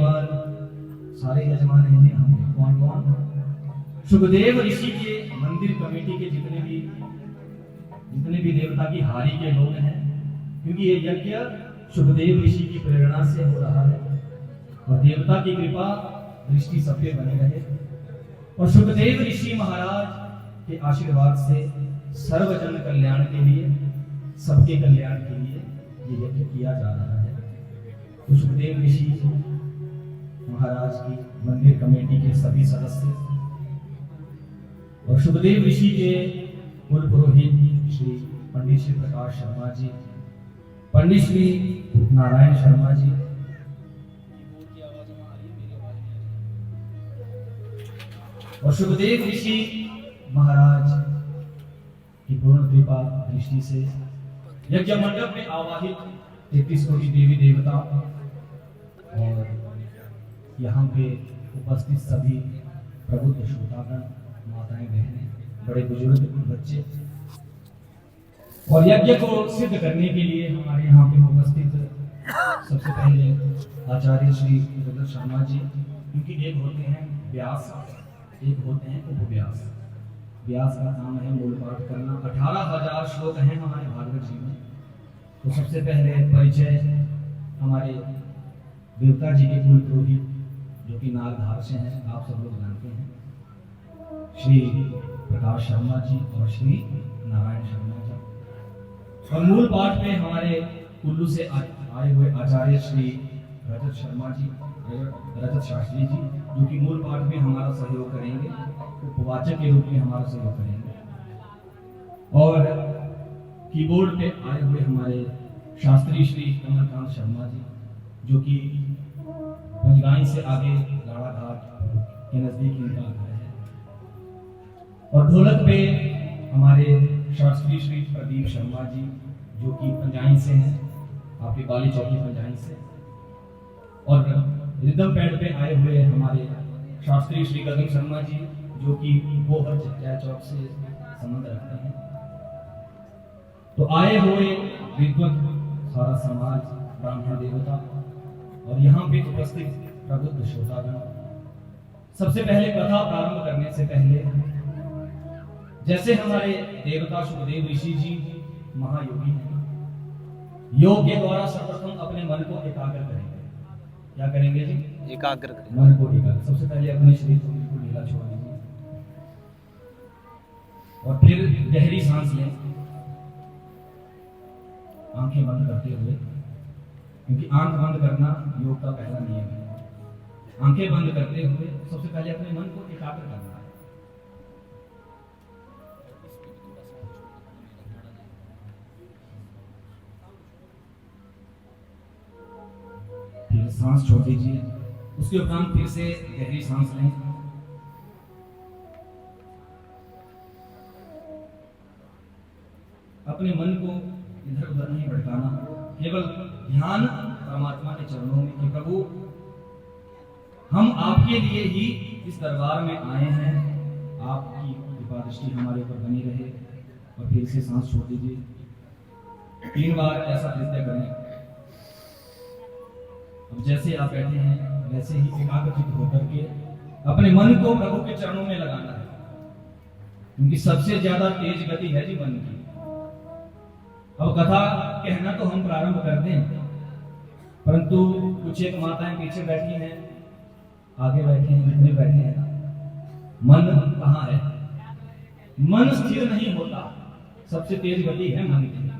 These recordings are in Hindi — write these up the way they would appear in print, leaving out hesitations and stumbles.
यजमान, सारे यजमान हैं जी हम। कौन कौन? सुखदेव ऋषि के मंदिर कमेटी के जितने भी देवता की हारी के लोग हैं, क्योंकि ये यज्ञ सुखदेव ऋषि की प्रेरणा से हो रहा है और देवता की कृपा दृष्टि सब पे बनी रहे। और सुखदेव ऋषि महाराज के आशीर्वाद से सर्वजन कल्याण के लिए, सबके कल्याण के लिए ये यज्ञ किया जा रहा है। तो सुखदेव ऋषि महाराज की मंदिर कमेटी के सभी सदस्य और सुखदेव ऋषि के कुल पुरोहित श्री पंडित श्री प्रकाश शर्मा जी, पंडित श्री नारायण शर्मा जी, और सुखदेव ऋषि महाराज की पूर्ण कृपा दृष्टि से यज्ञ मंडप में आवाहित 33 कोटि देवी देवता और यहाँ पे उपस्थित सभी प्रबुद्ध श्रोतागण, माताएं, बहनें, बड़े बुजुर्ग, बच्चे, और यज्ञ को सिद्ध करने के लिए हमारे यहाँ पे उपस्थित सबसे पहले आचार्य श्री रजत शर्मा जी, क्योंकि एक होते हैं व्यास, एक होते हैं उपव्यास। व्यास का काम है मूल पाठ करना। 18,000 श्लोक हैं हमारे भागवत जी में। तो सबसे पहले परिचय हमारे देवता जी के कुल पुरोहित जो कि नागधार से हैं, आप सब लोग जानते हैं, श्री प्रकाश शर्मा जी और श्री नारायण शर्मा जी। और मूल पाठ में हमारे कुल्लू से आए हुए आचार्य श्री रजत शर्मा जी, रजत शास्त्री जी, जो कि मूल पाठ में हमारा सहयोग करेंगे, उपवाचक के रूप में हमारा सहयोग करेंगे। और कीबोर्ड पे आए हुए हमारे शास्त्री श्री कमलकांत शर्मा जी, जो कि पंजगाई से आगे लाड़ा घाट के नजदीक इनका घर है। और ढोलक पे हमारे शास्त्री श्री प्रदीप शर्मा जी, जो कि पंजाई से हैं, आपकी बाली चौकी पंजाई से। और रिदम पैड पे आए हुए हमारे शास्त्री श्री गगन शर्मा जी, जो कि बोहर जया चौक से संबंध रखते हैं। तो आए हुए विद्वत सारा समाज, ब्राह्मण देवता और यहाँ पे उपस्थित प्रबुद्ध श्रोतागण, सबसे पहले कथा प्रारंभ करने से पहले, जैसे हमारे देवता सुखदेव ऋषि जी महायोगी हैं, योग के द्वारा सर्वप्रथम अपने मन को एकाग्र करेंगे। क्या करेंगे जी? एकाग्र करेंगे मन को। एकाग्र सबसे पहले अपने शरीर को बिल्कुल ढीला छोड़ दीजिए और फिर गहरी सांस लें, आंखें बंद करते हुए, क्योंकि आंख बंद करना योग का पहला नियम है। आंखें बंद करते हुए सबसे पहले अपने मन को एकाग्र करना है। फिर सांस छोड़ दीजिए, उसके उपरांत फिर से गहरी सांस लें। अपने मन को इधर उधर नहीं भटकाना, केवल ध्यान परमात्मा के चरणों में कि प्रभु हम आपके लिए ही इस दरबार में आए हैं, आपकी कृपा दृष्टि हमारे ऊपर बनी रहे। और फिर से सांस छोड़ दीजिए। 3 बार ऐसा कृत्य करें। अब जैसे आप बैठे हैं वैसे ही एकाग्रचित्त होकर के अपने मन को प्रभु के चरणों में लगाना है, क्योंकि सबसे ज्यादा तेज गति है जी मन की। अब कथा कहना तो हम प्रारंभ कर दें, परंतु कुछ एक माताएं पीछे बैठी हैं, आगे बैठे हैं, जितने बैठे हैं, मन कहाँ है? मन स्थिर नहीं होता। सबसे तेज गति है मन की।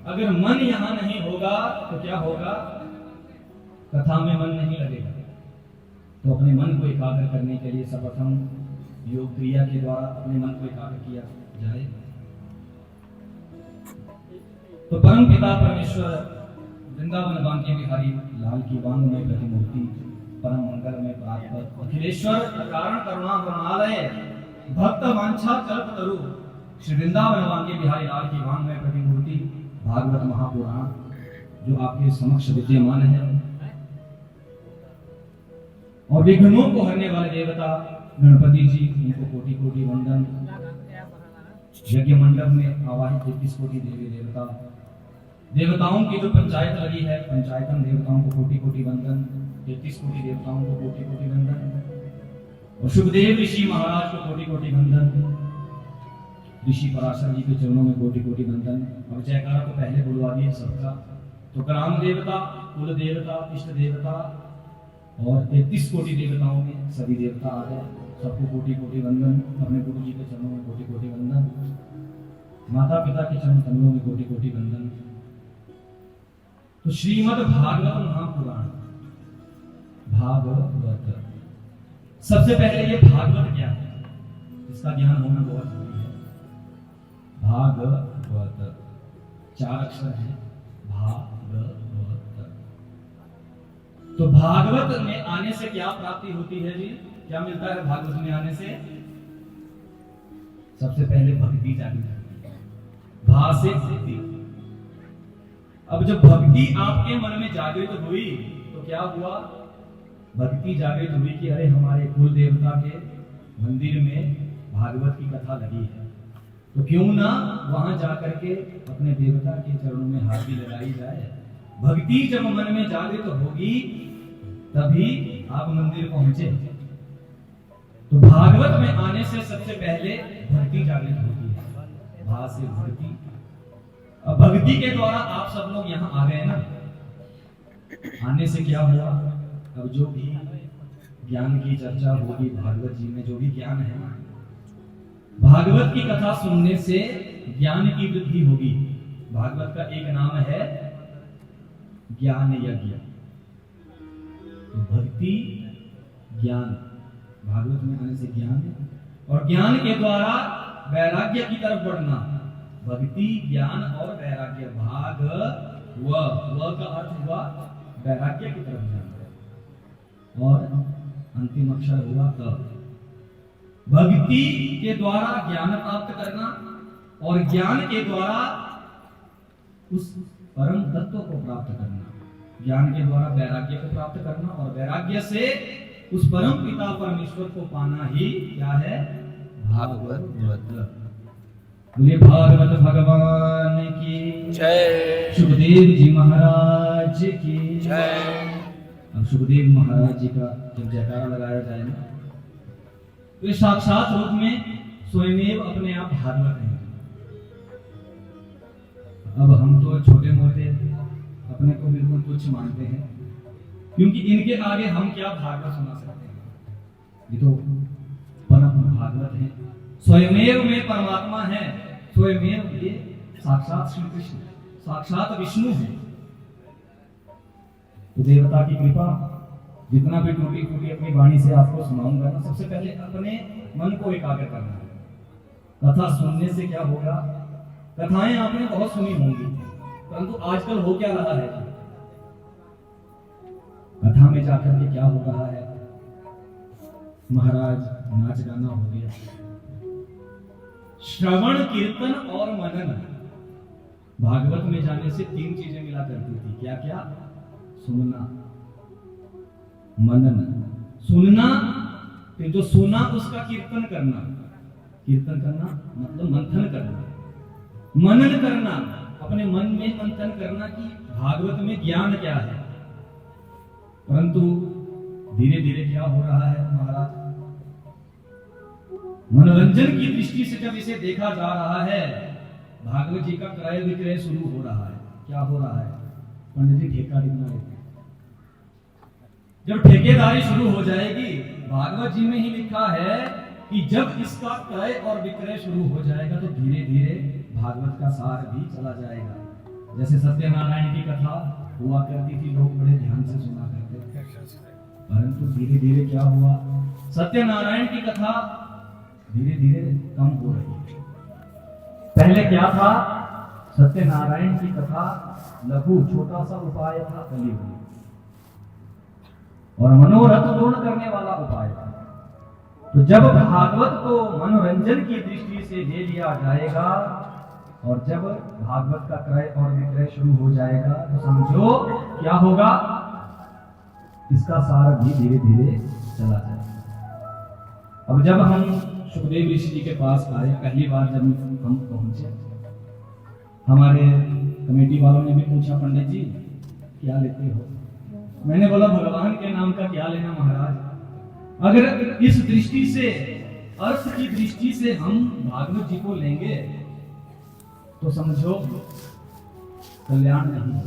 अगर मन यहाँ नहीं होगा तो क्या होगा? कथा में मन नहीं लगेगा। तो अपने मन को एकाग्र करने के लिए सर्वप्रथम योग क्रिया के द्वारा अपने मन को एकाग्र किया जाए। तो परम पिता परमेश्वर वृंदावन बांके बिहारी लाल की वांग में प्रतिमूर्ति, परम मंगल में प्राप्त अखिलेश्वर कारण करुणा गुणालय भक्त वांछा कल्प तरु, श्री वृंदावन बांके बिहारी लाल की वांग में प्रतिमूर्ति भागवत महापुराण जो आपके समक्ष विद्यमान है। और विघ्नों को हरने वाले देवता गणपति जी, इनको कोटि कोटि वंदन। यज्ञ मंडप में आवाहित 33 कोटि देवी देवता, देवताओं की जो पंचायत लगी है, पंचायतन देवताओं को कोटि कोटि वंदन। 33 कोटि देवताओं को कोटि कोटि वंदन, और सुखदेव ऋषि महाराज को कोटि कोटि वंदन, ऋषि पराशर जी के चरणों में कोटि कोटि वंदन। और जयकारा तो पहले बुलवा दिए सबका, तो ग्राम देवता, कुल देवता, इष्ट देवता और 33 कोटि देवताओं में सभी देवता आ गए, सबको कोटि कोटि वंदन। अपने गुरु जी के चरणों में कोटि कोटि वंदन, माता पिता के चरण कमलों में कोटि कोटि वंदन। तो श्रीमद् भागवत महापुराण, भागवत, सबसे पहले ये भागवत क्या है इसका ज्ञान होना बहुत जरूरी है। भागवत 4 अक्षर है, भागवत। तो भागवत में आने से क्या प्राप्ति होती है जी? क्या मिलता है भागवत में आने से? सबसे पहले भक्ति जागृत होती है, भा से भक्ति। अब जब भक्ति आपके मन में जागृत हुई तो क्या हुआ? भक्ति जागृत हुई कि अरे हमारे कुल देवता के मंदिर में भागवत की कथा लगी है, तो क्यों ना वहां जाकर के अपने देवता के चरणों में हाथी लगाई जाए। भक्ति जब मन में जागृत होगी तभी आप मंदिर पहुंचे। तो भागवत में आने से सबसे पहले भक्ति जागृत होती है, भा से भक्ति। अब भक्ति के द्वारा आप सब लोग यहाँ आ गए ना, आने से क्या हुआ? अब जो भी ज्ञान की चर्चा होगी भागवत जी में, जो भी ज्ञान है ना, भागवत की कथा सुनने से ज्ञान की वृद्धि होगी। भागवत का एक नाम है ज्ञान यज्ञ। तो भक्ति, ज्ञान, भागवत में आने से ज्ञान, और ज्ञान के द्वारा वैराग्य की तरफ बढ़ना। भक्ति, ज्ञान और वैराग्य, भाग व का अर्थ हुआ वैराग्य की तरफ जाना, और अंतिम अक्षर हुआ क। भक्ति के द्वारा ज्ञान प्राप्त करना, और ज्ञान के द्वारा उस परम तत्व को प्राप्त करना। ज्ञान के द्वारा वैराग्य को प्राप्त करना, और वैराग्य से उस परम पिता परमेश्वर को पाना ही क्या है? भागवत। बोले भागवत भगवान की जय, सुखदेव जी महाराज की जय। अब सुखदेव महाराज जी का जब जयकारा लगाया जाए ना, तो साक्षात रूप में स्वयं अपने आप भागवत हैं। अब हम तो छोटे मोटे अपने को बिल्कुल तुच्छ मानते हैं, क्योंकि इनके आगे हम क्या भागवत सुना सकते हैं। ये तो परम भागवत है, स्वयमेव में परमात्मा है, स्वयमेव ये साक्षात श्री कृष्ण, साक्षात विष्णु है। तो देवता की कृपा, जितना भी टूटी फूटी अपनी वाणी से आपको सुनाऊंगा ना, सबसे पहले अपने मन को एकाग्र करना है। कथा सुनने से क्या होगा? कथाएं आपने बहुत सुनी होंगी, परंतु आजकल हो क्या रहा है? कथा में जाकर के क्या हो रहा है? महाराज नाच गाना हो गया, श्रवण कीर्तन और मनन। भागवत में जाने से 3 चीजें मिला करती थी, क्या क्या? सुनना, मनन। सुनना, फिर जो सुना उसका कीर्तन करना। कीर्तन करना मतलब मंथन करना, मनन करना, अपने मन में मंथन करना कि भागवत में ज्ञान क्या है। परंतु धीरे धीरे क्या हो रहा है महाराज? मनोरंजन की दृष्टि से जब इसे देखा जा रहा है, भागवत जी का क्रय विक्रय शुरू हो रहा है। क्या हो रहा है? पंडित जी ठेका लिखना लेते हैं। जब ठेकेदारी शुरू हो जाएगी, भागवत जी में ही लिखा है कि जब इसका क्रय और विक्रय शुरू हो जाएगा तो धीरे धीरे भागवत का सार भी चला जाएगा। जैसे सत्यनारायण की कथा हुआ करती थी, लोग बड़े ध्यान से सुना करते थे, परंतु धीरे धीरे क्या हुआ? सत्यनारायण की कथा धीरे धीरे कम हो रही है। पहले क्या था? सत्यनारायण की कथा लघु छोटा सा उपाय था, कलियुग, और मनोरथ पूर्ण करने वाला उपाय था। तो जब भागवत को मनोरंजन की दृष्टि से ले लिया जाएगा और जब भागवत का क्रय और विक्रय शुरू हो जाएगा तो समझो क्या होगा? इसका सार भी धीरे धीरे चला जाएगा। अब जब हम सुखदेव ऋषि जी के पास आए, पहली बार जब हम पहुंचे, हमारे कमेटी वालों ने भी पूछा, पंडित जी क्या लेते हो? मैंने बोला भगवान के नाम का क्या लेना महाराज, अगर इस दृष्टि से, अर्थ की दृष्टि से हम भागवत जी को लेंगे तो समझो कल्याण नहीं,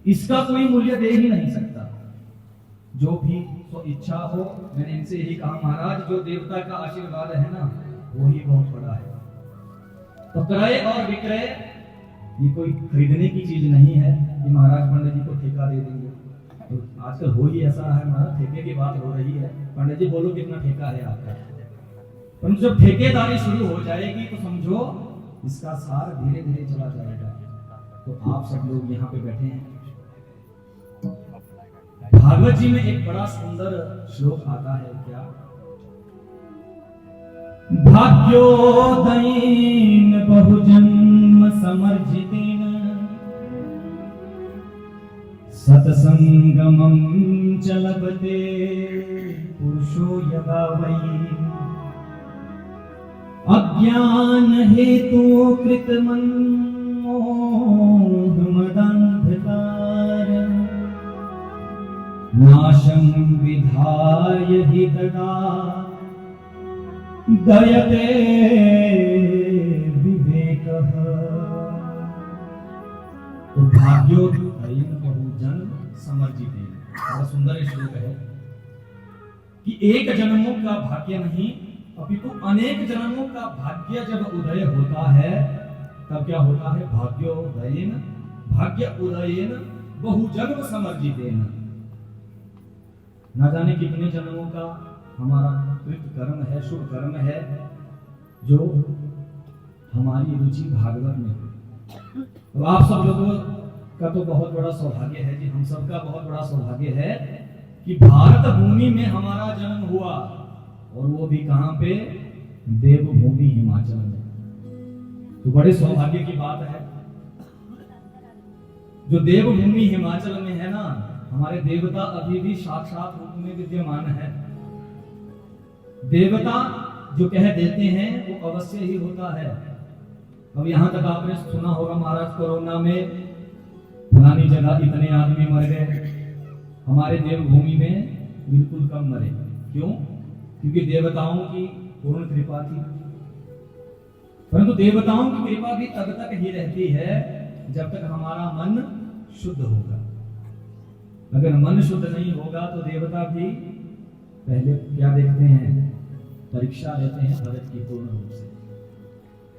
इसका कोई मूल्य दे ही नहीं सकता। जो भी तो इच्छा हो, मैंने इनसे यही कहा महाराज जो देवता का आशीर्वाद है ना वही बहुत बड़ा है। तो क्रय और विक्रय ये कोई खरीदने की चीज नहीं है कि महाराज पंडित जी को ठेका दे देंगे। तो आजकल हो ही ऐसा है महाराज, ठेके की बात हो रही है, पंडित जी बोलो कितना ठेका है आपका। परंतु जब ठेकेदारी शुरू हो जाएगी तो समझो इसका सार धीरे धीरे चला जाएगा। तो आप सब लोग यहाँ पे बैठे हैं, भागवत जी में एक बड़ा सुंदर श्लोक आता है क्या, भाग्योदयेन बहुजन्म समर्जितेन सतसंगमं च लभते पुरुषो यदा वै अज्ञान हेतु कृतमन्मोहमदंधकार नाशं विधाय हि तदा दयते विवेकः। तो भाग्योदयेन बहुजन्म समर्जितेन, बड़ा सुंदर श्लोक है कि एक जन्मों का भाग्य नहीं अपितु अनेक जन्मों का भाग्य जब उदय होता है तब क्या होता है, भाग्योदयेन, भाग्य उदयेन बहुजन्म समर्जितेन। ना जाने कितने जन्मों का हमारा कृत कर्म है, शुभ कर्म है जो हमारी रुचि भागवत में। तो आप सब लोगों का तो बहुत बड़ा सौभाग्य है जी, हम सबका बहुत बड़ा सौभाग्य है कि भारत भूमि में हमारा जन्म हुआ, और वो भी कहां पे, देवभूमि हिमाचल में। तो बड़े सौभाग्य की बात है। जो देवभूमि हिमाचल में है ना, हमारे देवता अभी भी साक्षात रूप में विद्यमान है। देवता जो कह देते हैं वो अवश्य ही होता है। अब यहां तक आपने सुना होगा महाराज कोरोना में फलानी जगह इतने आदमी मर गए, हमारे देवभूमि में बिल्कुल कम मरे। क्यों? क्योंकि देवताओं की पूर्ण कृपा थी। परंतु देवताओं की कृपा भी तब तक ही रहती है जब तक हमारा मन शुद्ध होगा। अगर मन शुद्ध नहीं होगा तो देवता भी पहले क्या देखते हैं, परीक्षा लेते हैं भक्त की पूर्ण रूप से।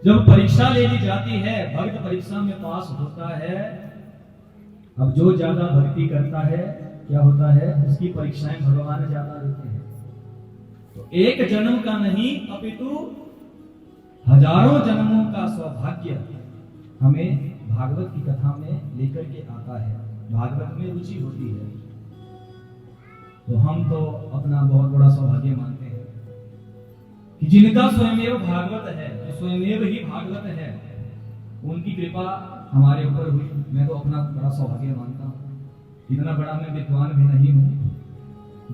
जब परीक्षा ले ली जाती है, भक्त परीक्षा में पास होता है, अब जो ज्यादा भक्ति करता है क्या होता है, उसकी परीक्षाएं भगवान ज्यादा देते हैं। तो एक जन्म का नहीं अपितु हजारों जन्मों का सौभाग्य हमें भागवत की कथा में लेकर के आता है, भागवत में रुचि होती है। तो हम तो अपना बहुत बड़ा सौभाग्य मानते हैं कि जिनका स्वयमेव भागवत है, जो स्वयमेव ही भागवत है, उनकी कृपा हमारे ऊपर हुई। मैं तो अपना बड़ा सौभाग्य मानता हूँ। इतना बड़ा मैं विद्वान भी नहीं हूँ,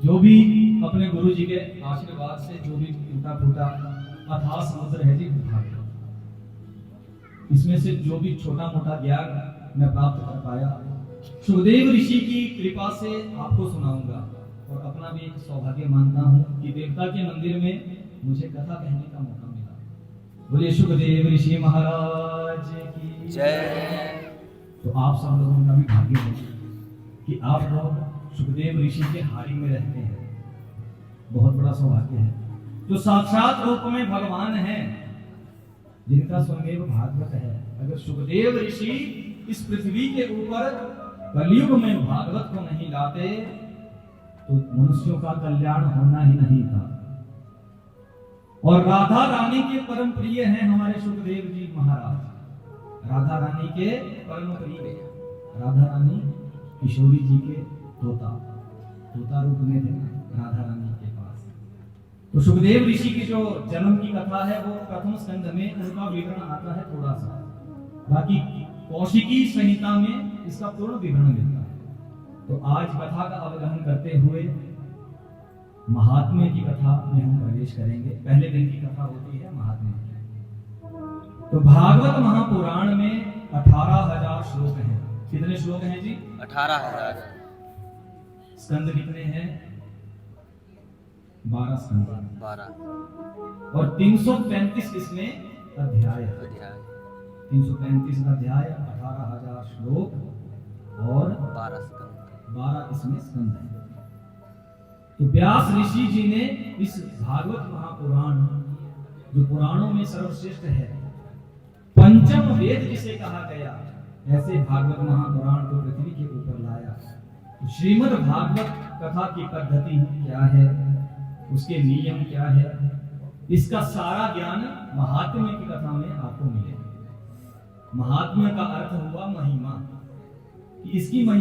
जो भी अपने गुरु जी के आशीर्वाद से जो भी टूटा फूटा अथाह समुद्र है जी भागवत, इसमें से जो भी छोटा मोटा ज्ञान मैं प्राप्त कर पाया सुखदेव ऋषि की कृपा से आपको सुनाऊंगा। और अपना भी एक सौभाग्य मानता हूँ कि देवता के मंदिर में मुझे कथा कहने का मौका मिला। बोलिए सुखदेव ऋषि महाराज की जय। तो आप सब लोगों का भी भाग्य है कि आप लोग सुखदेव ऋषि के हारी में रहते हैं, बहुत बड़ा सौभाग्य है। जो साक्षात रूप में भगवान है, जिनका स्वयं भागवत है। अगर सुखदेव ऋषि इस पृथ्वी के ऊपर कलयुग में भागवत को नहीं लाते तो मनुष्यों का कल्याण होना ही नहीं था। और राधा रानी के परम प्रिय हैं हमारे सुखदेव जी महाराज, राधा रानी के परम प्रिय। राधा रानी किशोरी जी के तोता रूप में थे राधा रानी के पास। तो सुखदेव ऋषि की जो जन्म की कथा है वो प्रथम स्कंध में उनका विवरण आता है थोड़ा सा, बाकी कौशिकी संहिता में इसका पूर्ण विवरण मिलता है। तो आज कथा का अवगहन करते हुए महात्म्य की कथा में हम प्रवेश करेंगे। पहले दिन की कथा होती है महात्म्य की। तो भागवत महापुराण में 18,000 श्लोक हैं। कितने श्लोक हैं जी? 18,000। स्कंद कितने हैं? 12 स्कंद। 12 और 335 इसमें अध्याय। अध्याय। 335 अध्याय, 18,000 श्लोक और 12 स्कंद। 12 इसमें स्कंद हैं। तो व्यास ऋषि जी ने इस भागवत महापुराण, जो पुराणों में सर्वश्रेष्ठ है, पंचम वेद जिसे कहा गया, ऐसे भागवत महापुराण को पृथ्वी के ऊपर लाया। तो श्रीमद् भागवत कथा की पद्धति क्या है, उसके नियम क्या है, इसका सारा ज्ञान महात्म्य की कथा में आपको मिलेगा। महात्म्य का अर्थ हुआ महिमा, कि इसकी महिमा